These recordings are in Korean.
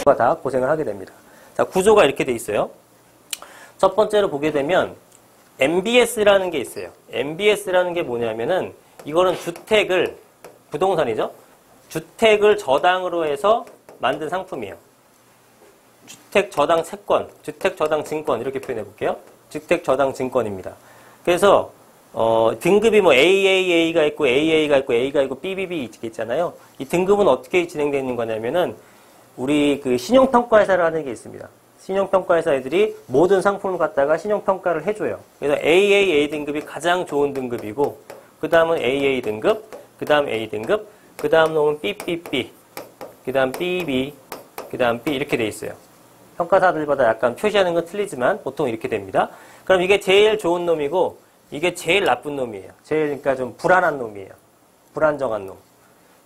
다 고생을 하게 됩니다. 자, 구조가 이렇게 돼 있어요. 첫 번째로 보게 되면 MBS라는 게 있어요. MBS라는 게 뭐냐면은 이거는 주택을, 부동산이죠. 주택을 저당으로 해서 만든 상품이에요. 주택 저당 채권, 주택 저당 증권 이렇게 표현해 볼게요. 주택 저당 증권입니다. 그래서 등급이 뭐 AAA가 있고 AA가 있고 A가 있고 BBB 있잖아요. 이 등급은 어떻게 진행되는 거냐면은 우리 그 신용평가회사라는 게 있습니다. 신용평가회사 애들이 모든 상품을 갖다가 신용평가를 해줘요. 그래서 AAA 등급이 가장 좋은 등급이고, 그 다음은 AA 등급, 그 다음 A 등급, 그 다음 놈은 BBB, 그 다음 BB, 그 다음 B 이렇게 돼 있어요. 평가사들마다 약간 표시하는 건 틀리지만 보통 이렇게 됩니다. 그럼 이게 제일 좋은 놈이고, 이게 제일 나쁜 놈이에요. 제일 그러니까 좀 불안한 놈이에요. 불안정한 놈.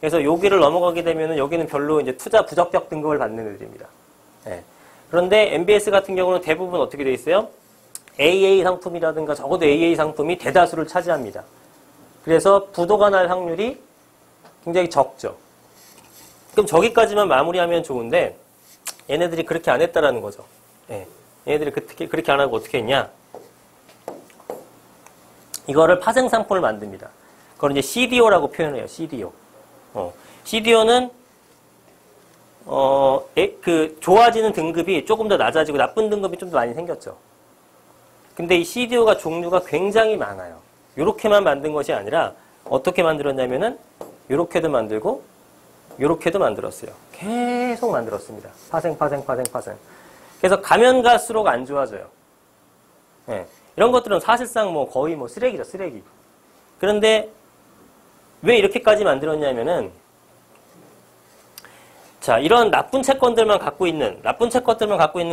그래서 여기를 넘어가게 되면은 여기는 별로 이제 투자 부적격 등급을 받는 애들입니다. 네. 그런데 MBS 같은 경우는 대부분 어떻게 돼 있어요? AA 상품이라든가 적어도 AA 상품이 대다수를 차지합니다. 그래서 부도가 날 확률이 굉장히 적죠. 그럼 저기까지만 마무리하면 좋은데 얘네들이 그렇게 안 했다라는 거죠. 네. 얘네들이 그렇게 안 하고 어떻게 했냐? 이거를 파생 상품을 만듭니다. 그걸 이제 CDO라고 표현해요. CDO. CDO는 그 좋아지는 등급이 조금 더 낮아지고 나쁜 등급이 좀 더 많이 생겼죠. 근데 이 CDO가 종류가 굉장히 많아요. 요렇게만 만든 것이 아니라 어떻게 만들었냐면은 요렇게도 만들고 요렇게도 만들었어요. 계속 만들었습니다. 파생. 그래서 가면 갈수록 안 좋아져요. 네. 이런 것들은 사실상 뭐 거의 뭐 쓰레기죠, 쓰레기. 그런데 왜 이렇게까지 만들었냐면은 자, 이런 나쁜 채권들만 갖고 있는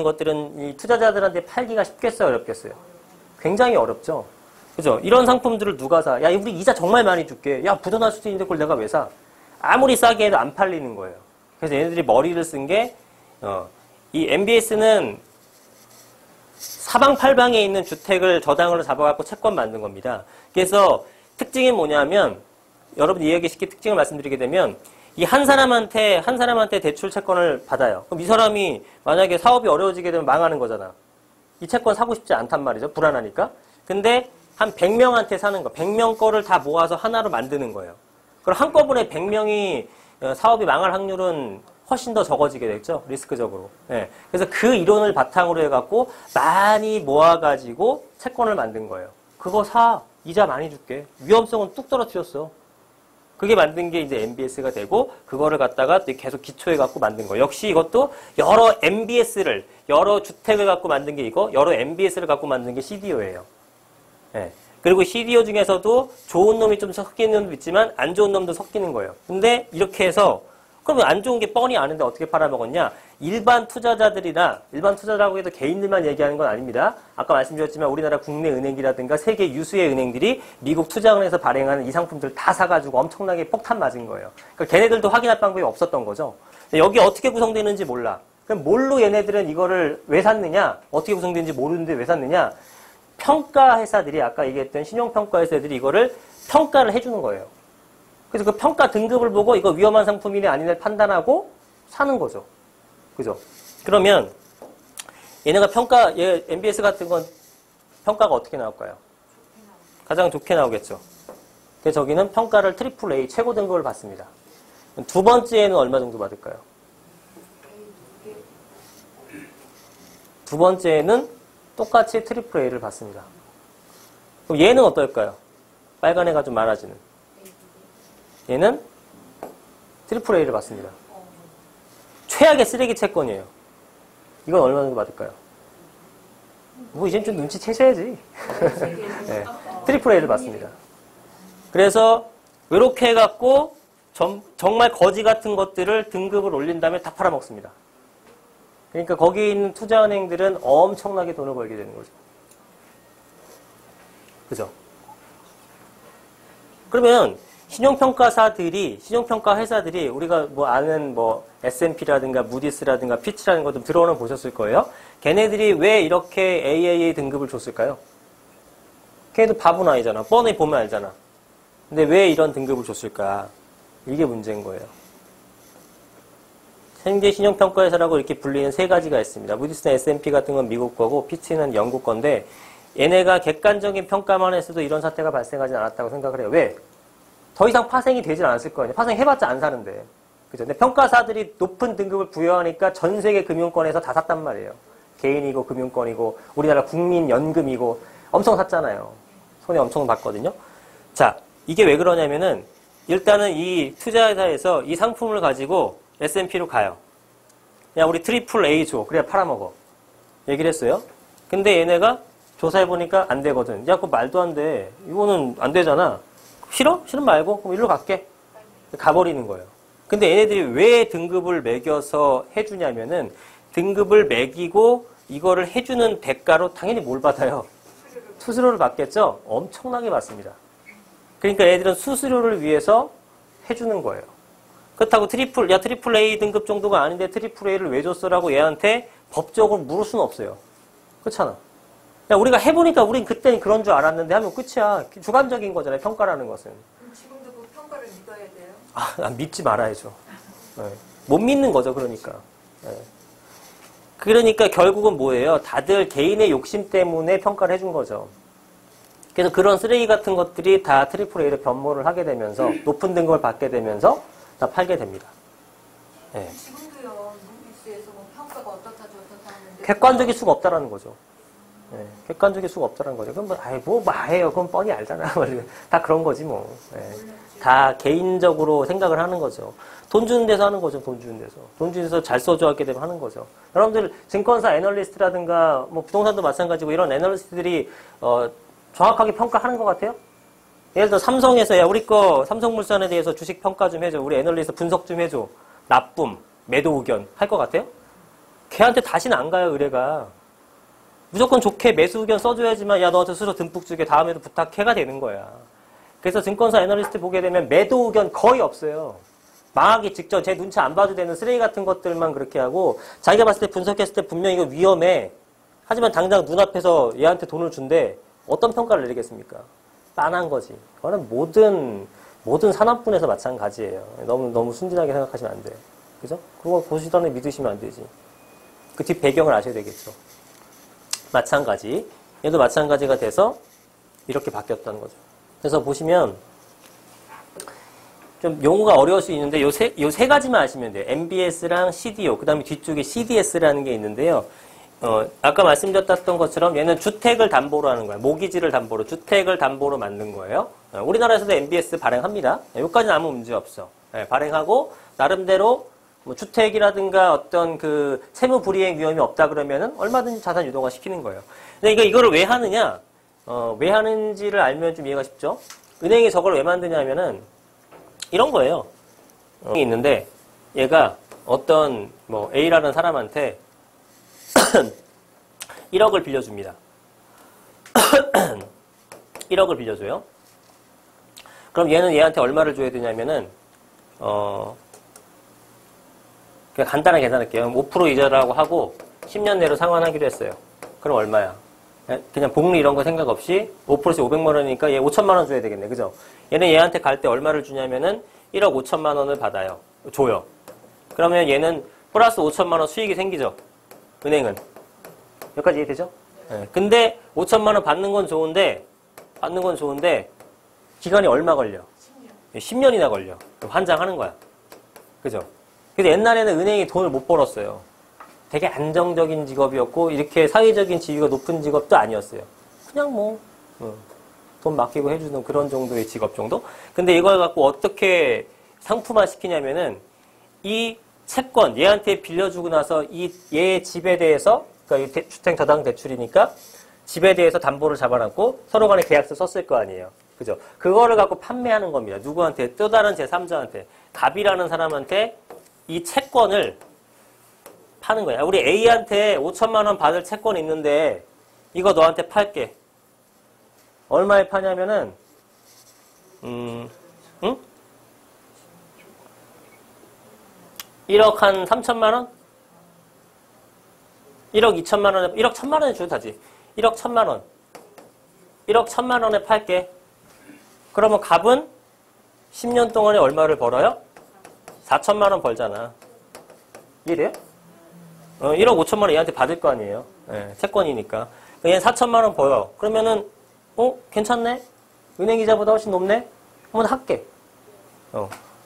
것들은 이 투자자들한테 팔기가 쉽겠어요, 어렵겠어요? 굉장히 어렵죠. 그죠? 이런 상품들을 누가 사? 야, 우리 이자 정말 많이 줄게. 야, 부도날 수도 있는데 그걸 내가 왜 사? 아무리 싸게 해도 안 팔리는 거예요. 그래서 얘네들이 머리를 쓴 게, 이 MBS는 사방팔방에 있는 주택을 저당으로 잡아갖고 채권 만든 겁니다. 그래서 특징이 뭐냐면, 여러분 이해하기 쉽게 특징을 말씀드리게 되면, 이 한 사람한테 대출 채권을 받아요. 그럼 이 사람이 만약에 사업이 어려워지게 되면 망하는 거잖아. 이 채권 사고 싶지 않단 말이죠. 불안하니까. 근데 한 100명한테 사는 거, 100명 거를 다 모아서 하나로 만드는 거예요. 그럼 한꺼번에 100명이 사업이 망할 확률은 훨씬 더 적어지게 됐죠. 리스크적으로. 네. 그래서 그 이론을 바탕으로 해갖고 많이 모아가지고 채권을 만든 거예요. 그거 사. 이자 많이 줄게. 위험성은 뚝 떨어뜨렸어. 그게 만든 게 이제 MBS가 되고, 그거를 갖다가 계속 기초해갖고 만든 거예요. 역시 이것도 여러 MBS를, 여러 주택을 갖고 만든 게 이거, 여러 MBS를 갖고 만든 게 CDO예요. 네. 그리고 CDO 중에서도 좋은 놈이 좀 섞이는 놈도 있지만, 안 좋은 놈도 섞이는 거예요. 근데 이렇게 해서, 그러면 안 좋은 게 뻔히 아는데 어떻게 팔아먹었냐? 일반 투자자라고 해도 개인들만 얘기하는 건 아닙니다. 아까 말씀드렸지만 우리나라 국내 은행이라든가 세계 유수의 은행들이 미국 투자은행에서 발행하는 이 상품들 다 사가지고 엄청나게 폭탄 맞은 거예요. 그러니까 걔네들도 확인할 방법이 없었던 거죠. 여기 어떻게 구성되는지 몰라. 그럼 뭘로 얘네들은 이거를 왜 샀느냐? 어떻게 구성되는지 모르는데 왜 샀느냐? 평가회사들이, 아까 얘기했던 신용평가회사들이 이거를 평가를 해주는 거예요. 그래서 그 평가 등급을 보고 이거 위험한 상품이네 아니네 판단하고 사는 거죠. 그죠? 그러면 얘네가 MBS 같은 건 평가가 어떻게 나올까요? 가장 좋게 나오겠죠. 그래서 저기는 평가를 AAA 최고 등급을 받습니다. 두 번째에는 얼마 정도 받을까요? 두 번째에는 똑같이 AAA를 받습니다. 그럼 얘는 어떨까요? 빨간 애가 좀 많아지는. 얘는 AAA를 받습니다. 최악의 쓰레기 채권이에요. 이건 얼마 정도 받을까요? 뭐 이젠 좀 눈치채셔야지. 네, AAA를 받습니다. 그래서 이렇게 해갖고 정말 거지 같은 것들을 등급을 올린 다음에 다 팔아먹습니다. 그러니까 거기 있는 투자은행들은 엄청나게 돈을 벌게 되는 거죠. 그죠? 그러면 신용평가 회사들이 우리가 뭐 아는 뭐 S&P라든가 무디스라든가 피치라는 것도 들어오는 거 보셨을 거예요. 걔네들이 왜 이렇게 AAA 등급을 줬을까요? 걔네도 바보는 아니잖아. 뻔히 보면 알잖아. 근데 왜 이런 등급을 줬을까? 이게 문제인 거예요. 생계 신용평가회사라고 이렇게 불리는 세 가지가 있습니다. 무디스나 S&P 같은 건 미국 거고 피치는 영국 건데 얘네가 객관적인 평가만 했어도 이런 사태가 발생하지 않았다고 생각을 해요. 왜? 더 이상 파생이 되질 않았을 거 아니에요. 파생해봤자 안 사는데. 그죠? 근데 평가사들이 높은 등급을 부여하니까 전 세계 금융권에서 다 샀단 말이에요. 개인이고 금융권이고 우리나라 국민연금이고 엄청 샀잖아요. 손해 엄청 봤거든요. 자, 이게 왜 그러냐면은 일단은 이 투자회사에서 이 상품을 가지고 S&P로 가요. 야, 우리 트리플 A 줘. 그래야 팔아먹어. 얘기를 했어요. 근데 얘네가 조사해보니까 안 되거든. 야, 그거 말도 안 돼. 이거는 안 되잖아. 싫어? 싫으면 말고. 그럼 일로 갈게. 가버리는 거예요. 근데 얘네들이 왜 등급을 매겨서 해주냐면은 등급을 매기고 이거를 해주는 대가로 당연히 뭘 받아요? 수수료를 받겠죠? 엄청나게 받습니다. 그러니까 얘들은 수수료를 위해서 해주는 거예요. 그렇다고 트리플 A 등급 정도가 아닌데 트리플 A를 왜 줬어라고 얘한테 법적으로 물을 수는 없어요. 그렇잖아. 야, 우리가 해보니까 우린 그때는 그런 줄 알았는데 하면 끝이야. 주관적인 거잖아요. 평가라는 것은. 그럼 지금도 그 평가를 믿어야 돼요? 아, 믿지 말아야죠. 네. 못 믿는 거죠. 그러니까. 네. 그러니까 결국은 뭐예요? 다들 개인의 욕심 때문에 평가를 해준 거죠. 그래서 그런 쓰레기 같은 것들이 다 트리플 A로 변모를 하게 되면서 높은 등급을 받게 되면서 다 팔게 됩니다. 네. 지금도요. 무디스에서 뭐 평가가 어떻다 저렇다 하는데 객관적일 수가 없다라는 거죠. 네. 객관적일 수가 없다라는 거죠. 그럼 뭐 말해요. 그건 뻔히 알잖아. 다 그런 거지 뭐. 네. 다 개인적으로 생각을 하는 거죠. 돈 주는 데서 하는 거죠. 돈 주는 데서. 돈 주는 데서 잘 써줘 하게 되면 하는 거죠. 여러분들 증권사 애널리스트라든가 뭐 부동산도 마찬가지고 이런 애널리스트들이 정확하게 평가하는 것 같아요? 예를 들어 삼성에서 야 우리 거 삼성물산에 대해서 주식 평가 좀 해줘. 우리 애널리스트 분석 좀 해줘. 납품, 매도 의견 할 것 같아요? 걔한테 다시는 안 가요. 의뢰가. 무조건 좋게 매수 의견 써줘야지만 야 너한테 수수료 듬뿍 주게 다음에도 부탁해가 되는 거야. 그래서 증권사 애널리스트 보게 되면 매도 의견 거의 없어요. 망하기 직전 제 눈치 안 봐도 되는 쓰레기 같은 것들만 그렇게 하고 자기가 봤을 때 분석했을 때 분명히 이거 위험해. 하지만 당장 눈앞에서 얘한테 돈을 준대. 어떤 평가를 내리겠습니까? 빤한 거지. 그거는 모든 산업분에서 마찬가지예요. 너무 순진하게 생각하시면 안 돼요. 그죠? 그거 보시더니 믿으시면 안 되지. 그 뒷 배경을 아셔야 되겠죠. 마찬가지. 얘도 마찬가지가 돼서 이렇게 바뀌었다는 거죠. 그래서 보시면 좀 용어가 어려울 수 있는데 요 세 가지만 아시면 돼요. MBS랑 CDO, 그 다음에 뒤쪽에 CDS라는 게 있는데요. 아까 말씀드렸던 것처럼 얘는 주택을 담보로 하는 거예요. 모기지를 담보로, 주택을 담보로 만든 거예요. 우리나라에서도 MBS 발행합니다. 여기까지는 아무 문제 없어. 네, 발행하고 나름대로 뭐 주택이라든가 어떤 그 세무 불이행 위험이 없다 그러면은 얼마든지 자산 유동화 시키는 거예요. 근데 이거를 왜 하느냐? 왜 하는지를 알면 좀 이해가 쉽죠? 은행이 저걸 왜 만드냐면은 이런 거예요. 있는데 얘가 어떤 뭐 A라는 사람한테 1억을 빌려줍니다. 1억을 빌려줘요. 그럼 얘는 얘한테 얼마를 줘야 되냐면은 그냥 간단하게 계산할게요. 5% 이자라고 하고 10년 내로 상환하기로 했어요. 그럼 얼마야? 그냥 복리 이런 거 생각 없이 5%씩 500만 원이니까 얘 5천만 원 줘야 되겠네. 그죠? 얘는 얘한테 갈 때 얼마를 주냐면은 1억 5천만 원을 받아요. 줘요. 그러면 얘는 플러스 5천만 원 수익이 생기죠. 은행은. 여기까지 이해되죠? 네. 근데 5천만 원 받는 건 좋은데 기간이 얼마 걸려? 10년이나 걸려. 환장하는 거야. 그죠? 그래서 옛날에는 은행이 돈을 못 벌었어요. 되게 안정적인 직업이었고 이렇게 사회적인 지위가 높은 직업도 아니었어요. 그냥 뭐 돈 맡기고 해주는 그런 정도의 직업 정도? 근데 이걸 갖고 어떻게 상품화 시키냐면은 이 채권, 얘한테 빌려주고 나서 얘 집에 대해서, 그러니까 이 주택 저당 대출이니까 집에 대해서 담보를 잡아놨고 서로 간에 계약서 썼을 거 아니에요. 그죠? 그거를 갖고 판매하는 겁니다. 누구한테? 또 다른 제3자한테. 갑이라는 사람한테 이 채권을 파는 거야. 우리 A한테 5천만 원 받을 채권이 있는데 이거 너한테 팔게. 얼마에 파냐면은 1억 한 3천만 원? 1억 2천만 원에 1억 1천만 원에 줘도 되지. 1억 1천만 원. 1억 1천만 원에 팔게. 그러면 갑은 10년 동안에 얼마를 벌어요? 4천만 원 벌잖아. 이해돼요? 1억 5천만 원 얘한테 받을 거 아니에요. 예, 채권이니까. 얘는 4천만 원 벌어. 그러면은, 괜찮네? 은행 이자보다 훨씬 높네? 한번 할게.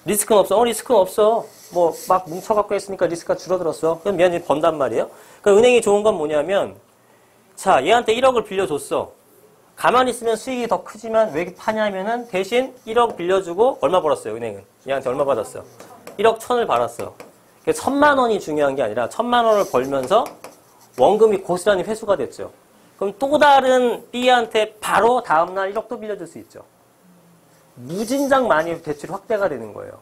리스크는 없어. 리스크는 없어. 뭐, 막 뭉쳐갖고 했으니까 리스크가 줄어들었어. 그럼 얘한테 번단 말이에요. 그러니까 은행이 좋은 건 뭐냐면, 자, 얘한테 1억을 빌려줬어. 가만히 있으면 수익이 더 크지만 왜 파냐면은 대신 1억 빌려주고 얼마 벌었어요, 은행은? 얘한테 얼마 받았어? 1억 1천을 받았어. 1,000만 원이 중요한 게 아니라 1,000만 원을 벌면서 원금이 고스란히 회수가 됐죠. 그럼 또 다른 B한테 바로 다음날 1억 또 빌려줄 수 있죠. 무진장 많이 대출이 확대가 되는 거예요.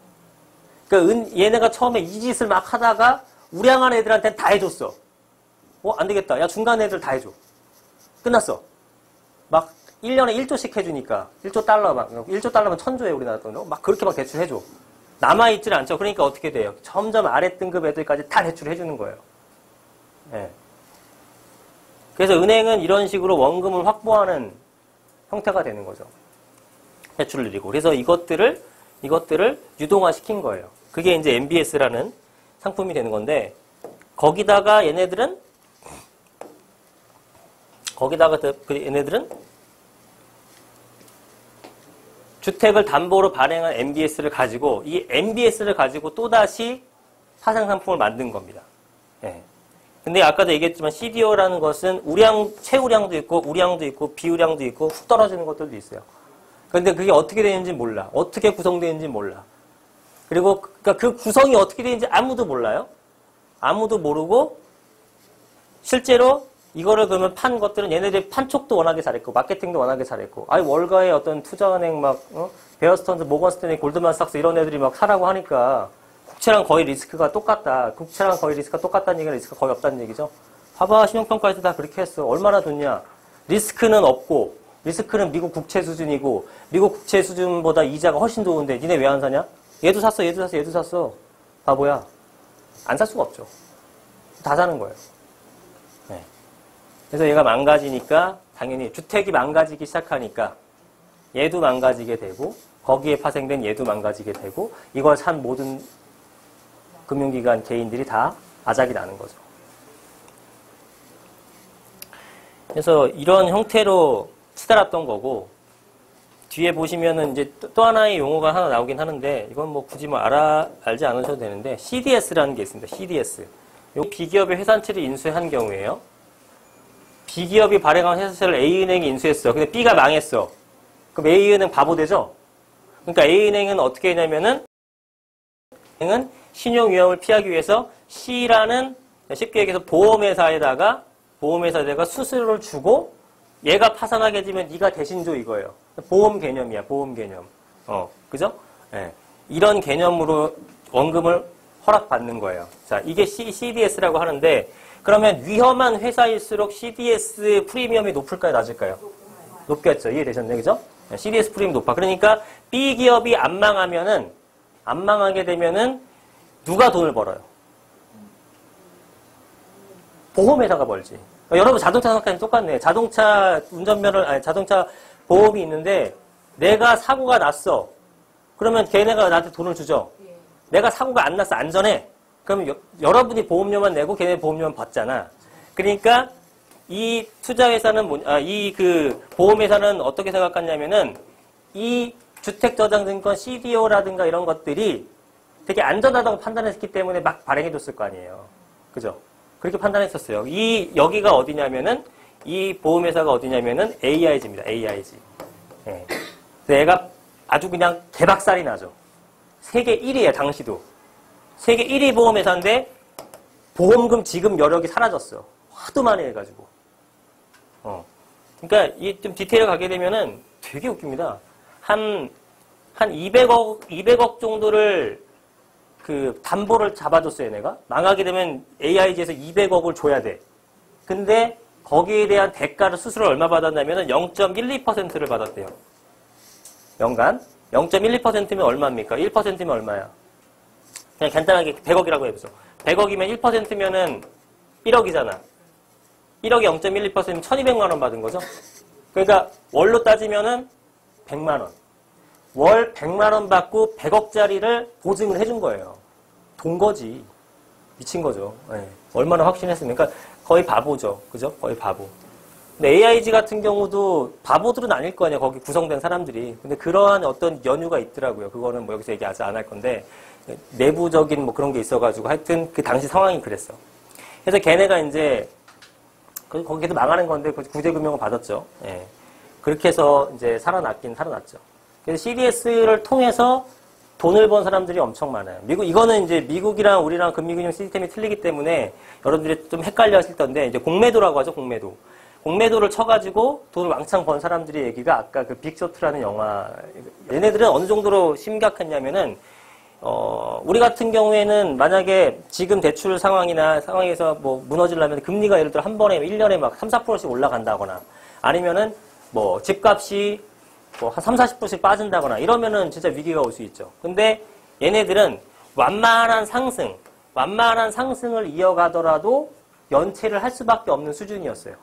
그러니까 얘네가 처음에 이 짓을 막 하다가 우량한 애들한테는 다 해줬어. 안 되겠다. 야, 중간 애들 다 해줘. 끝났어. 막 1년에 1조씩 해주니까 1조 달러 막 1조 달러면 1,000조에 우리나라 돈으로 막 그렇게 막 대출해줘. 남아있질 않죠. 그러니까 어떻게 돼요? 점점 아래 등급 애들까지 다 대출해주는 거예요. 네. 그래서 은행은 이런 식으로 원금을 확보하는 형태가 되는 거죠. 대출을 드리고. 그래서 이것들을 유동화시킨 거예요. 그게 이제 MBS라는 상품이 되는 건데, 거기다가 얘네들은 주택을 담보로 발행한 MBS를 가지고 이 MBS를 가지고 또다시 파생 상품을 만든 겁니다. 예. 근데 아까도 얘기했지만 CDO라는 것은 최우량도 있고 우량도 있고 비우량도 있고 훅 떨어지는 것들도 있어요. 그런데 그게 어떻게 되는지 몰라. 어떻게 구성되는지 몰라. 그리고 그러니까 그 구성이 어떻게 되는지 아무도 몰라요. 아무도 모르고 실제로 이거를 그러면 판 것들은 얘네들이 판촉도 워낙에 잘했고 마케팅도 워낙에 잘했고 월가의 어떤 투자은행 베어스턴즈, 모건스탠리, 골드만삭스 이런 애들이 막 사라고 하니까 국채랑 거의 리스크가 똑같다. 국채랑 거의 리스크가 똑같다는 얘기는 리스크가 거의 없다는 얘기죠. 봐봐, 신용평가에서 다 그렇게 했어. 얼마나 좋냐. 리스크는 없고 리스크는 미국 국채 수준이고 미국 국채 수준보다 이자가 훨씬 좋은데 니네 왜 안 사냐? 얘도 샀어. 바보야. 안 살 수가 없죠. 다 사는 거예요. 네. 그래서 얘가 망가지니까 당연히 주택이 망가지기 시작하니까 얘도 망가지게 되고 거기에 파생된 얘도 망가지게 되고 이걸 산 모든 금융기관 개인들이 다 아작이 나는 거죠. 그래서 이런 형태로 치달았던 거고 뒤에 보시면은 이제 또 하나의 용어가 하나 나오긴 하는데 이건 뭐 굳이 알지 않으셔도 되는데 CDS라는 게 있습니다. CDS. 요 B기업의 회사채를 인수한 경우에요. B기업이 발행한 회사채를 A은행이 인수했어. 근데 B가 망했어. 그럼 A은행 바보 되죠? 그러니까 A은행은 어떻게 했냐면은 은행은 신용 위험을 피하기 위해서 C라는 쉽게 얘기해서 보험회사에다가 수수료를 주고 얘가 파산하게 되면 네가 대신 줘 이거예요. 보험 개념이야. 보험 개념. 그죠? 네. 이런 개념으로 원금을 허락받는 거예요. 자, 이게 CDS라고 하는데 그러면 위험한 회사일수록 CDS 프리미엄이 높을까요? 낮을까요? 높겠죠. 이해되셨나요? 그죠? CDS 프리미엄이 높아. 그러니까 B기업이 안 망하게 되면은 누가 돈을 벌어요? 보험회사가 벌지. 여러분 자동차 생각하면 똑같네. 자동차 자동차 보험이 있는데 내가 사고가 났어. 그러면 걔네가 나한테 돈을 주죠. 내가 사고가 안 났어. 안전해. 그럼 여러분이 보험료만 내고 걔네 보험료만 받잖아. 그러니까 이 투자회사는 보험회사는 어떻게 생각하냐면은 이 주택저장증권 CDO라든가 이런 것들이 되게 안전하다고 판단했기 때문에 막 발행해줬을 거 아니에요. 그죠? 그렇게 판단했었어요. 여기가 어디냐면은, 이 보험회사가 어디냐면은 AIG입니다. AIG. 예. 얘가 아주 그냥 개박살이 나죠. 세계 1위에 당시도. 세계 1위 보험회사인데, 보험금 지급 여력이 사라졌어. 하도 많이 해가지고. 그러니까 좀 디테일을 가게 되면은 되게 웃깁니다. 한 200억 정도를 담보를 잡아줬어요, 얘네가. 망하게 되면 AIG에서 200억을 줘야 돼. 근데 거기에 대한 대가를 수수료를 얼마 받았냐면 0.12%를 받았대요. 연간. 0.12%면 얼마입니까? 1%면 얼마야? 그냥 간단하게 100억이라고 해보죠. 100억이면 1%면은 1억이잖아. 1억에 0.12%면 1200만 원 받은 거죠. 그러니까 월로 따지면은 100만 원. 월 100만 원 받고 100억짜리를 보증을 해준 거예요. 돈 거지. 미친 거죠. 예. 얼마나 확신했으면. 그러니까 거의 바보죠. 그죠? 거의 바보. 근데 AIG 같은 경우도 바보들은 아닐 거 아니야. 거기 구성된 사람들이. 근데 그러한 어떤 연유가 있더라고요. 그거는 뭐 여기서 얘기하지 않을 건데 내부적인 뭐 그런 게 있어가지고 하여튼 그 당시 상황이 그랬어. 그래서 걔네가 이제 거기도 망하는 건데 구제금융을 받았죠. 예. 그렇게 해서 이제 살아났긴 살아났죠. 그래서 CDS를 통해서 돈을 번 사람들이 엄청 많아요. 이거는 이제 미국이랑 우리랑 금융 시스템이 틀리기 때문에 여러분들이 좀 헷갈려 하실 텐데, 이제 공매도라고 하죠, 공매도. 공매도를 쳐가지고 돈을 왕창 번 사람들의 얘기가 아까 그 빅쇼트라는 영화, 얘네들은 어느 정도로 심각했냐면은, 우리 같은 경우에는 만약에 지금 대출 상황에서 뭐 무너지려면 금리가 예를 들어 한 번에 1년에 막 3, 4%씩 올라간다거나 아니면은 뭐 집값이 뭐 한 3, 40%씩 빠진다거나 이러면은 진짜 위기가 올 수 있죠. 근데 얘네들은 완만한 상승을 이어가더라도 연체를 할 수밖에 없는 수준이었어요.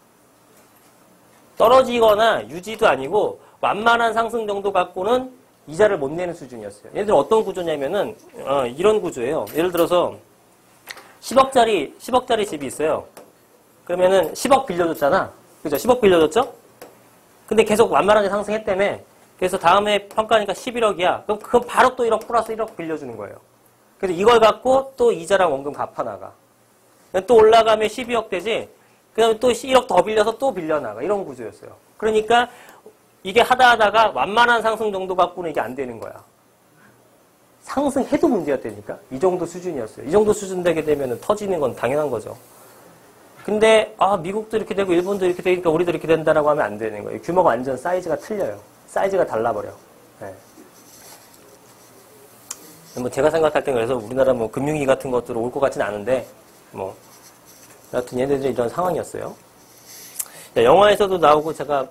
떨어지거나 유지도 아니고 완만한 상승 정도 갖고는 이자를 못 내는 수준이었어요. 얘네들은 어떤 구조냐면은 이런 구조예요. 예를 들어서 10억짜리 집이 있어요. 그러면은 10억 빌려줬잖아. 그죠? 10억 빌려줬죠? 근데 계속 완만하게 상승했다며. 그래서 다음에 평가하니까 11억이야. 그럼 그건 바로 또 1억 플러스 1억 빌려주는 거예요. 그래서 이걸 갖고 또 이자랑 원금 갚아나가. 또 올라가면 12억 되지. 그 다음에 또 1억 더 빌려서 또 빌려나가. 이런 구조였어요. 그러니까 이게 하다가 완만한 상승 정도 갖고는 이게 안 되는 거야. 상승해도 문제였다니까. 이 정도 수준이었어요. 이 정도 수준 되게 되면 터지는 건 당연한 거죠. 근데 미국도 이렇게 되고 일본도 이렇게 되니까 우리도 이렇게 된다라고 하면 안 되는 거예요. 규모가 완전 사이즈가 틀려요. 사이즈가 달라버려. 네. 뭐 제가 생각할 땐 그래서 우리나라 뭐 금융위 같은 것들 올 것 같진 않은데 뭐 여하튼 얘네들이 이런 상황이었어요. 영화에서도 나오고 제가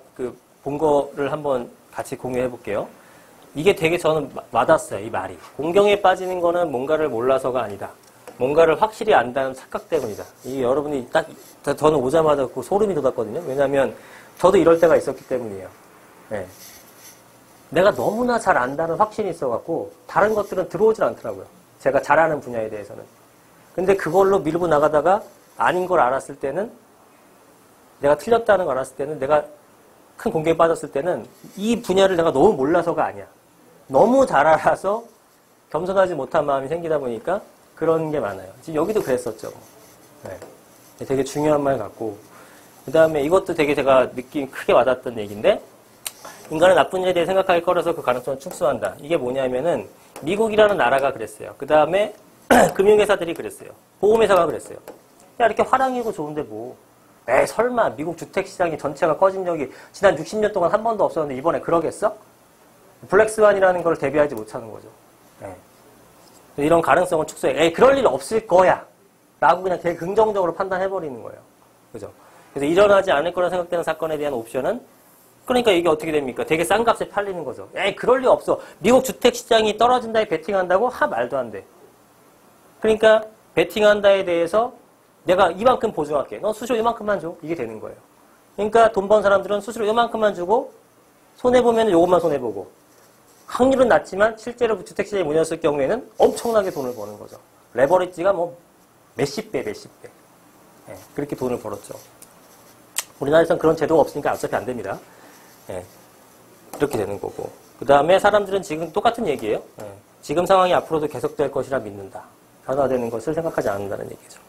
본 거를 한번 같이 공유해 볼게요. 이게 되게 저는 와닿았어요. 이 말이. 공경에 빠지는 거는 뭔가를 몰라서가 아니다. 뭔가를 확실히 안다는 착각 때문이다. 이게 여러분이 저는 오자마자 소름이 돋았거든요. 왜냐하면 저도 이럴 때가 있었기 때문이에요. 네. 내가 너무나 잘 안다는 확신이 있어갖고 다른 것들은 들어오질 않더라고요. 제가 잘하는 분야에 대해서는. 근데 그걸로 밀고 나가다가 아닌 걸 알았을 때는, 내가 틀렸다는 걸 알았을 때는, 내가 큰 공경에 빠졌을 때는 이 분야를 내가 너무 몰라서가 아니야. 너무 잘 알아서 겸손하지 못한 마음이 생기다 보니까 그런 게 많아요. 지금 여기도 그랬었죠. 네. 되게 중요한 말 같고. 그 다음에 이것도 되게 제가 크게 와닿았던 얘기인데, 인간은 나쁜 일에 대해 생각할 거라서 그 가능성을 축소한다. 이게 뭐냐면은, 미국이라는 나라가 그랬어요. 그 다음에 금융회사들이 그랬어요. 보험회사가 그랬어요. 야, 이렇게 화랑이고 좋은데 뭐. 설마 미국 주택시장이 전체가 꺼진 적이 지난 60년 동안 한 번도 없었는데 이번에 그러겠어? 블랙스완이라는 걸 대비하지 못하는 거죠. 네. 이런 가능성을 축소해. 그럴 일 없을 거야. 라고 그냥 되게 긍정적으로 판단해버리는 거예요. 그죠? 그래서 일어나지 않을 거라 생각되는 사건에 대한 옵션은, 그러니까 이게 어떻게 됩니까? 되게 싼 값에 팔리는 거죠. 그럴 리 없어. 미국 주택시장이 떨어진다에 베팅한다고? 말도 안 돼. 그러니까 베팅한다에 대해서 내가 이만큼 보증할게. 너 수수료 이만큼만 줘. 이게 되는 거예요. 그러니까 돈 번 사람들은 수수료 이만큼만 주고 손해보면 요것만 손해보고, 확률은 낮지만 실제로 주택시장이 문 열었을 경우에는 엄청나게 돈을 버는 거죠. 레버리지가 뭐 몇십 배. 그렇게 돈을 벌었죠. 우리나라에서는 그런 제도가 없으니까 어차피 안 됩니다. 이렇게 되는 거고. 그 다음에 사람들은 지금 똑같은 얘기예요. 지금 상황이 앞으로도 계속될 것이라 믿는다. 변화되는 것을 생각하지 않는다는 얘기죠.